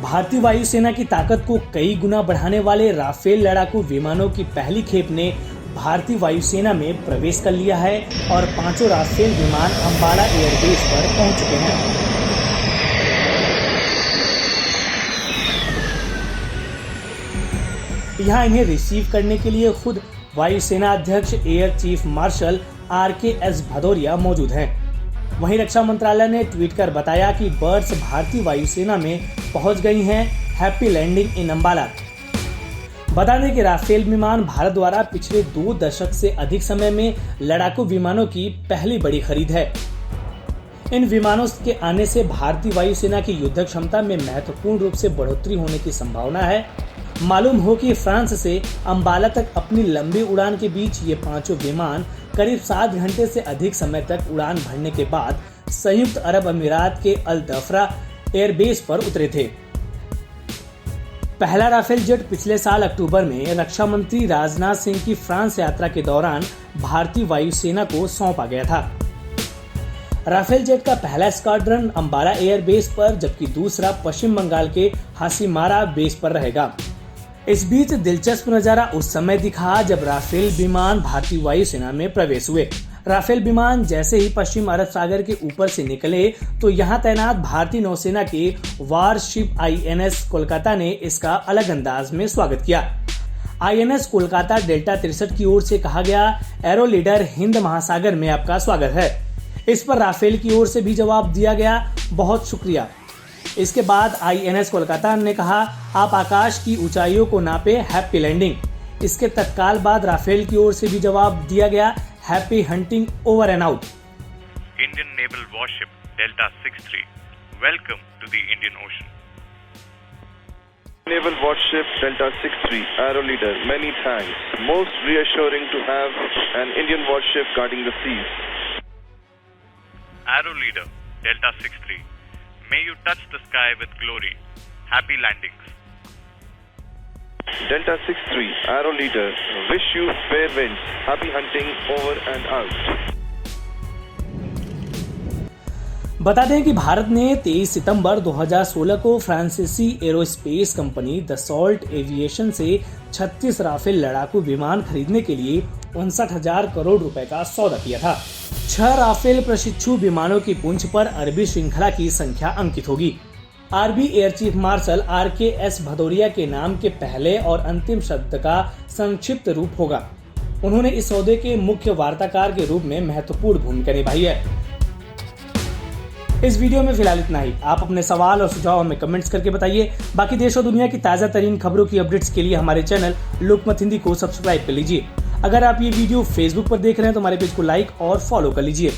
भारतीय वायुसेना की ताकत को कई गुना बढ़ाने वाले राफेल लड़ाकू विमानों की पहली खेप ने भारतीय वायुसेना में प्रवेश कर लिया है और 5 राफेल विमान अंबाला एयरबेस पर पहुंच चुके हैं। यहां इन्हें रिसीव करने के लिए खुद वायुसेना अध्यक्ष air chief marshal RKS Bhadauria मौजूद हैं। वहीं रक्षा मंत्रालय ने ट्वीट कर बताया कि बर्ड्स भारतीय वायुसेना में पहुंच गई हैं। Happy landing in Ambala. बता दें कि राफेल विमान भारत द्वारा पिछले 2 दशक से अधिक समय में लड़ाकू विमानों की पहली बड़ी खरीद है। इन विमानों के आने से भारतीय वायुसेना की युद्ध क्षमता में महत्वपूर्ण रूप से बढ़ोतरी होने की संभावना है। मालूम हो कि फ्रांस से अंबाला तक अपनी लंबी उड़ान के बीच ये 5 विमान करीब 7 घंटे से अधिक समय तक उड़ान भरने के बाद संयुक्त अरब अमीरात के अल दफरा एयरबेस पर उतरे थे। पहला राफेल जेट पिछले साल अक्टूबर में रक्षा मंत्री राजनाथ सिंह की फ्रांस यात्रा के दौरान भारतीय वायुसेना को सौंपा गया था। राफेल जेट का पहला स्क्वाड्रन अंबाला एयरबेस पर जबकि दूसरा पश्चिम बंगाल के हासीमारा बेस पर रहेगा। इस बीच दिलचस्प नजारा उस समय दिखा जब राफेल विमान भारतीय वायुसेना में प्रवेश हुए। राफेल विमान जैसे ही पश्चिम अरब सागर के ऊपर से निकले तो यहां तैनात भारतीय नौसेना के वारशिप INS कोलकाता ने इसका अलग अंदाज में स्वागत किया। INS कोलकाता डेल्टा 63 की ओर से कहा गया, एरो लीडर हिंद महासागर में आपका स्वागत है। इस पर राफेल की ओर से भी जवाब दिया गया, बहुत शुक्रिया। इसके बाद INS कोलकाता ने कहा, आप आकाश की ऊंचाइयों को नापे, हैप्पी लैंडिंग। इसके तत्काल बाद राफेल की ओर से भी जवाब दिया गया, happy hunting, over and out. Indian Naval Warship Delta 63, welcome to the Indian Ocean. Naval Warship Delta 63, Arrow Leader, many thanks. Most reassuring to have an Indian warship guarding the seas. Arrow Leader Delta 63, may you touch the sky with glory. Happy landings. Delta 63, Arrow Leader, wish you fair winds. Happy hunting, over and out. बता दें कि भारत ने 23 सितंबर 2016 को फ्रांसीसी aerospace company Dassault aviation से 36 Rafale लड़ाकू विमान खरीदने के लिए 59,000 करोड़ रुपए का सौदा किया था। 6 राफेल प्रशिक्षु विमानों की पूंछ पर अरबी श्रृंखला की संख्या अंकित होगी। Army air chief marshal RKS Bhadauria के नाम के पहले और अंतिम शब्द का संक्षिप्त रूप होगा। उन्होंने इस सौदे के मुख्य वार्ताकार के रूप में महत्वपूर्ण भूमिका निभाई है। इस वीडियो में फिलहाल इतना ही। आप अपने सवाल और सुझाव हमें कमेंट्स करके बताइए। बाकी देश और दुनिया की ताज़ा तरीन खबरों की अपडेट्स के लिए हमारे चैनल लोकमत हिंदी को सब्सक्राइब कर लीजिए। अगर आप ये वीडियो फेसबुक पर देख रहे हैं तो हमारे पेज को लाइक और फॉलो कर लीजिए।